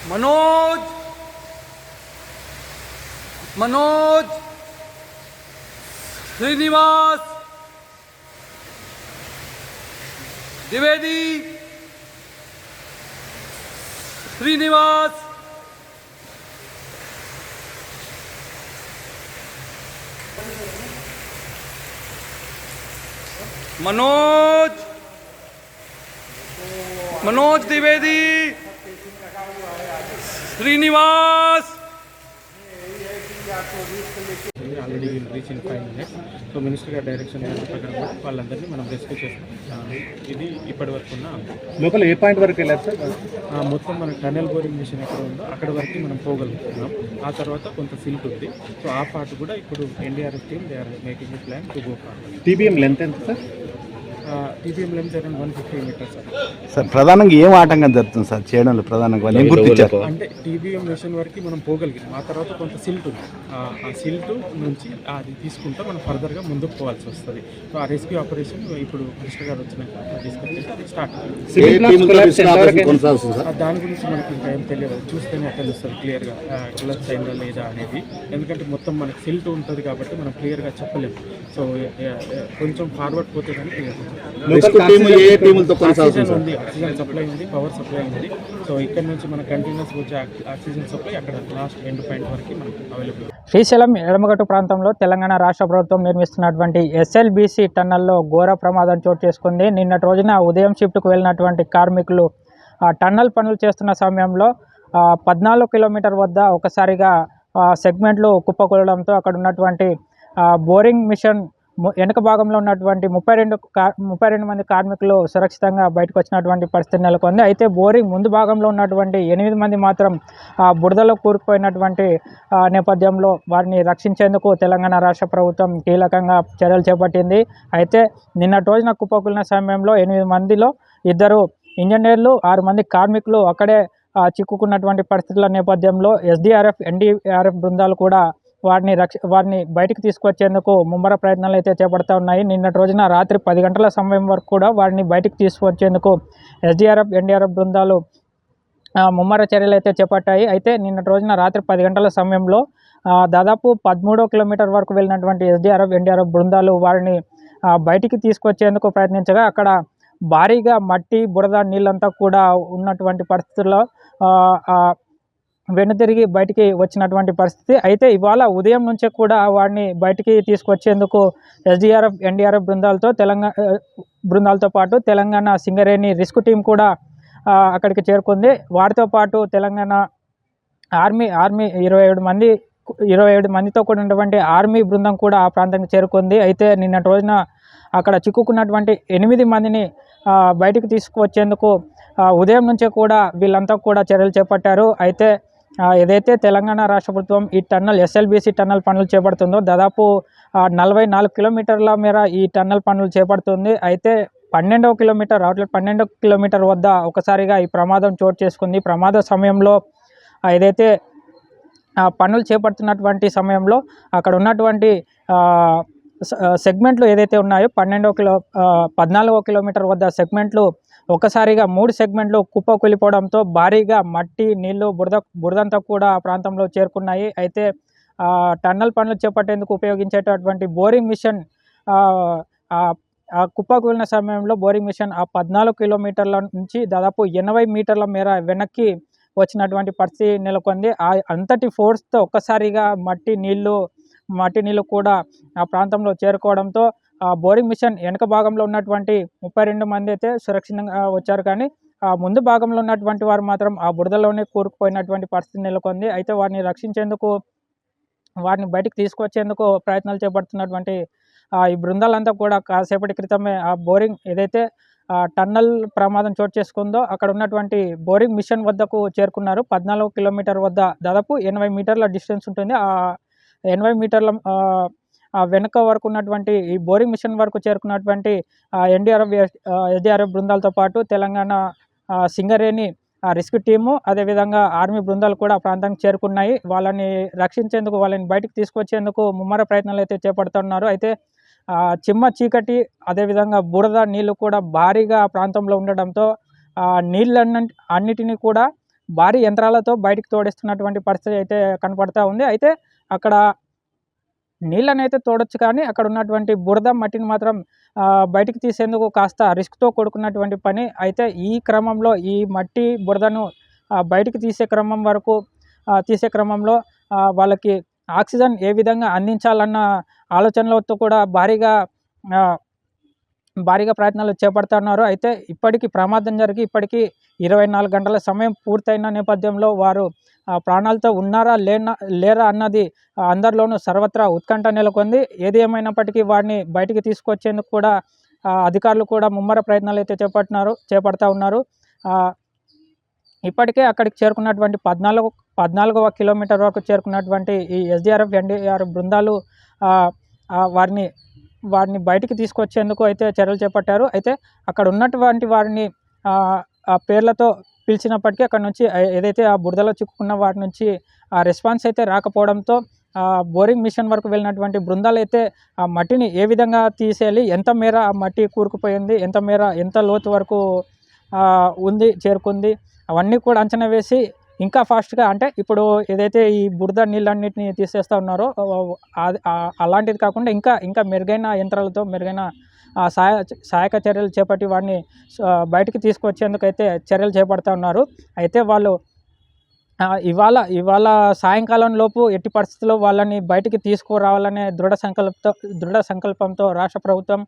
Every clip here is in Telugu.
Manoj Manoj Srinivas Dwivedi Srinivas Manoj Manoj Dwivedi Srinivas already will reach in 5 minutes. So minister గారి డైరెక్షన్ ప్రకారం వాళ్ళందరినీ మనం రెస్క్యూ చేస్తాం. ఇది ఇప్పటి వరకు ఉన్న లోకల్ ఏ పాయింట్ వరకు వెళ్ళారు సార్? మొత్తం మన టనల్ బోరింగ్ మిషన్ ఎక్కడ ఉందో అక్కడ వరకు మనం పోగలుగుతున్నాం. ఆ తర్వాత కొంత సిల్క్ ఉంది. సో ఆ పార్ట్ కూడా ఇప్పుడు NDRF team they are making a plan to go far. TBM length ఎంత sir? TBM length around 150 metres sir. ప్రధానంగా ఏం ఆటంకం జరుగుతుంది సార్ చేయడంలో? ప్రధానంగా ఏం గుర్తించారు అంటే టీబీఎం మిషన్ వరకు మనం పోగలిగాం. ఆ తర్వాత కొంత సిల్ట్ ఉంది. ఆ సిల్ట్ నుంచి అది తీసుకుంటే మనం ఫర్దర్గా ముందుకు పోవాల్సి వస్తుంది. సో ఆ రెస్క్యూ ఆపరేషన్ ఇప్పుడు మినిస్టర్ గారు వచ్చినాక డిస్కస్ చేసి అది స్టార్ట్. దాని గురించి మనకి ఇంకా ఏం తెలియదు, చూస్తేనే తెలుస్తుంది క్లియర్గా కొలాప్స్ అయిందా లేదా అనేది. ఎందుకంటే మొత్తం మనకి సిల్ట్ ఉంటుంది కాబట్టి మనం క్లియర్గా చెప్పలేము. సో కొంచెం ఫార్వర్డ్ పోతే కానీ క్లియర్ ఉంది. ఆక్సిజన్ సప్లై ఉంది, పవర్ సప్లై ఉంది. సో ఇక్కడ నుంచి మన కంటిన్యూస్ వచ్చే ఆక్సిజన్ సప్లై అక్కడ లాస్ట్ ఎండ్ పాయింట్ వరకు మనకు అవైలబుల్. శ్రీశైలం ఎడమగట్టు ప్రాంతంలో తెలంగాణ రాష్ట్ర ప్రభుత్వం నిర్మిస్తున్నటువంటి ఎస్ఎల్బీసీ టన్నల్లో ఘోర ప్రమాదం చోటు చేసుకుంది. నిన్నటి రోజున ఉదయం షిఫ్ట్కు వెళ్ళినటువంటి కార్మికులు టన్నల్ పనులు చేస్తున్న సమయంలో 14 కిలోమీటర్ వద్ద ఒకసారిగా సెగ్మెంట్లు కుప్పకూలడంతో అక్కడ ఉన్నటువంటి బోరింగ్ మిషన్ వెనుక భాగంలో ఉన్నటువంటి 32 మంది కార్మికులు సురక్షితంగా బయటకు వచ్చినటువంటి పరిస్థితి నెలకొంది. అయితే బోరింగ్ ముందు భాగంలో ఉన్నటువంటి 8 మంది మాత్రం బురదలో కూరుకుపోయినటువంటి నేపథ్యంలో వారిని రక్షించేందుకు తెలంగాణ రాష్ట్ర ప్రభుత్వం కీలకంగా చర్యలు చేపట్టింది. అయితే నిన్నటి రోజున కుప్పకూలిన సమయంలో 8 మందిలో 2 ఇంజనీర్లు 6 మంది కార్మికులు అక్కడే చిక్కుకున్నటువంటి పరిస్థితుల నేపథ్యంలో ఎస్డీఆర్ఎఫ్ ఎన్డీఆర్ఎఫ్ బృందాలు కూడా వారిని బయటికి తీసుకొచ్చేందుకు ముమ్మర ప్రయత్నాలు అయితే చేపడుతూ ఉన్నాయి. నిన్నటి రోజున రాత్రి 10 గంటల సమయం వరకు కూడా వారిని బయటికి తీసుకొచ్చేందుకు ఎస్డీఆర్ఎఫ్ ఎన్డీఆర్ఎఫ్ బృందాలు ముమ్మర చర్యలు అయితే చేపట్టాయి. అయితే నిన్నటి రోజున రాత్రి 10 గంటల సమయంలో దాదాపు 13 కిలోమీటర్ వరకు వెళ్ళినటువంటి ఎస్డీఆర్ఎఫ్ ఎన్డీఆర్ఎఫ్ బృందాలు వారిని బయటికి తీసుకొచ్చేందుకు ప్రయత్నించగా అక్కడ భారీగా మట్టి బురద నీళ్ళంతా కూడా ఉన్నటువంటి పరిస్థితుల్లో వెనుతిరిగి బయటికి వచ్చినటువంటి పరిస్థితి. అయితే ఇవాళ ఉదయం నుంచే కూడా వారిని బయటికి తీసుకొచ్చేందుకు ఎస్డీఆర్ఎఫ్ ఎన్డీఆర్ఎఫ్ బృందాలతో పాటు తెలంగాణ సింగరేణి రిస్క్ టీం కూడా అక్కడికి చేరుకుంది. వారితో పాటు తెలంగాణ ఆర్మీ 27 మందితో కూడినటువంటి ఆర్మీ బృందం కూడా ఆ ప్రాంతానికి చేరుకుంది. అయితే నిన్నటి రోజున అక్కడ చిక్కుకున్నటువంటి 8 మందిని బయటికి తీసుకువచ్చేందుకు ఉదయం నుంచే కూడా వీళ్ళంతా కూడా చర్యలు చేపట్టారు. అయితే ఏదైతే తెలంగాణ రాష్ట్ర ప్రభుత్వం ఈ టన్నల్ ఎస్ఎల్బీసీ టన్నల్ పనులు చేపడుతుందో దాదాపు 44 కిలోమీటర్ల మేర ఈ టన్నల్ పనులు చేపడుతుంది. అయితే 12వ కిలోమీటర్ అవుట్లెట్ 12వ కిలోమీటర్ వద్ద ఒకసారిగా ఈ ప్రమాదం చోటు చేసుకుంది. ప్రమాద సమయంలో ఏదైతే పనులు చేపడుతున్నటువంటి సమయంలో అక్కడ ఉన్నటువంటి సెగ్మెంట్లు ఏదైతే ఉన్నాయో 14వ కిలోమీటర్ వద్ద సెగ్మెంట్లు ఒక్కసారిగా 3 సెగ్మెంట్లు కుప్పకూలిపోవడంతో భారీగా మట్టి నీళ్లు బురదంతా కూడా ఆ ప్రాంతంలో చేరుకున్నాయి. అయితే టన్నల్ పనులు చేపట్టేందుకు ఉపయోగించేటటువంటి బోరింగ్ మిషన్ కుప్పకూలిన సమయంలో బోరింగ్ మిషన్ 14 కిలోమీటర్ల నుంచి దాదాపు 80 మీటర్ల మేర వెనక్కి వచ్చినటువంటి పరిస్థితి నెలకొంది. అంతటి ఫోర్స్తో ఒక్కసారిగా మట్టి నీళ్లు కూడా ఆ ప్రాంతంలో చేరుకోవడంతో బోరింగ్ మిషన్ వెనుక భాగంలో ఉన్నటువంటి 32 మంది అయితే సురక్షితంగా వచ్చారు. కానీ ముందు భాగంలో ఉన్నటువంటి వారు మాత్రం ఆ బురదలోనే కూరుకుపోయినటువంటి పరిస్థితి నెలకొంది. అయితే వారిని రక్షించేందుకు వారిని బయటికి తీసుకొచ్చేందుకు ప్రయత్నాలు చేపడుతున్నటువంటి ఈ బృందాలంతా కూడా కాసేపటి క్రితమే ఆ బోరింగ్ ఏదైతే టన్నల్ ప్రమాదం చోటు చేసుకుందో అక్కడ ఉన్నటువంటి బోరింగ్ మిషన్ వద్దకు చేరుకున్నారు. 14 కిలోమీటర్ వద్ద దాదాపు 80 మీటర్ల డిస్టెన్స్ ఉంటుంది. 80 మీటర్ల వెనుక వరకు ఉన్నటువంటి ఈ బోరింగ్ మిషన్ వరకు చేరుకున్నటువంటి ఎస్డీఆర్ఎఫ్ బృందాలతో పాటు తెలంగాణ సింగరేణి రిస్క్ టీము అదేవిధంగా ఆర్మీ బృందాలు కూడా ఆ ప్రాంతానికి చేరుకున్నాయి. వాళ్ళని రక్షించేందుకు వాళ్ళని బయటకు తీసుకొచ్చేందుకు ముమ్మర ప్రయత్నాలు అయితే చేపడుతున్నారు. అయితే చిమ్మ చీకటి అదేవిధంగా బురద నీళ్లు కూడా భారీగా ప్రాంతంలో ఉండడంతో నీళ్ళన్నిటినీ కూడా భారీ యంత్రాలతో బయటికి తోడిస్తున్నటువంటి పరిస్థితి అయితే కనపడతా ఉంది. అయితే అక్కడ నీళ్ళనైతే తోడొచ్చు కానీ అక్కడ ఉన్నటువంటి బురద మట్టిని మాత్రం బయటికి తీసేందుకు కాస్త రిస్క్తో కూడుకున్నటువంటి పని. అయితే ఈ క్రమంలో ఈ మట్టి బురదను బయటికి తీసే క్రమంలో వాళ్ళకి ఆక్సిజన్ ఏ విధంగా అందించాలన్న ఆలోచనలతో కూడా భారీగా ప్రయత్నాలు చేపడుతున్నారు. అయితే ఇప్పటికీ ప్రమాదం జరిగి ఇప్పటికీ 24 గంటల సమయం పూర్తయిన నేపథ్యంలో వారు ప్రాణాలతో ఉన్నారా లేరా అన్నది అందరిలోనూ సర్వత్రా ఉత్కంఠ నెలకొంది. ఏది ఏమైనప్పటికీ వారిని బయటికి తీసుకొచ్చేందుకు కూడా అధికారులు కూడా ముమ్మర ప్రయత్నాలు అయితే చేపడతా ఉన్నారు. ఇప్పటికే అక్కడికి చేరుకున్నటువంటి 14వ కిలోమీటర్ వరకు చేరుకున్నటువంటి ఈ SDRF, NDRF బృందాలు వారిని బయటికి తీసుకొచ్చేందుకు అయితే చర్యలు చేపట్టారు. అయితే అక్కడ ఉన్నటువంటి వారిని ఆ పేర్లతో పిలిచినప్పటికీ అక్కడ నుంచి ఏదైతే ఆ బురదలో చిక్కుకున్న వారి నుంచి ఆ రెస్పాన్స్ అయితే రాకపోవడంతో బోరింగ్ మిషన్ వరకు వెళ్ళినటువంటి బృందాలు అయితే ఆ మట్టిని ఏ విధంగా తీసేయాలి, ఎంత మేర ఆ మట్టి కూరుకుపోయింది, ఎంత లోతు వరకు చేరుకుంది అవన్నీ కూడా అంచనా వేసి ఇంకా ఫాస్ట్గా, అంటే ఇప్పుడు ఏదైతే ఈ బురద నీళ్ళన్నింటినీ తీసేస్తూ ఉన్నారో అలాంటిది కాకుండా ఇంకా మెరుగైన యంత్రాలతో మెరుగైన సహాయక చర్యలు చేపట్టి వాడిని బయటికి తీసుకొచ్చేందుకు అయితే చర్యలు చేపడుతూ ఉన్నారు. అయితే వాళ్ళు ఇవాళ సాయంకాలం లోపు ఎట్టి పరిస్థితుల్లో వాళ్ళని బయటికి తీసుకురావాలనే దృఢ సంకల్పంతో రాష్ట్ర ప్రభుత్వం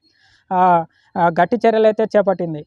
గట్టి చర్యలు అయితే చేపట్టింది.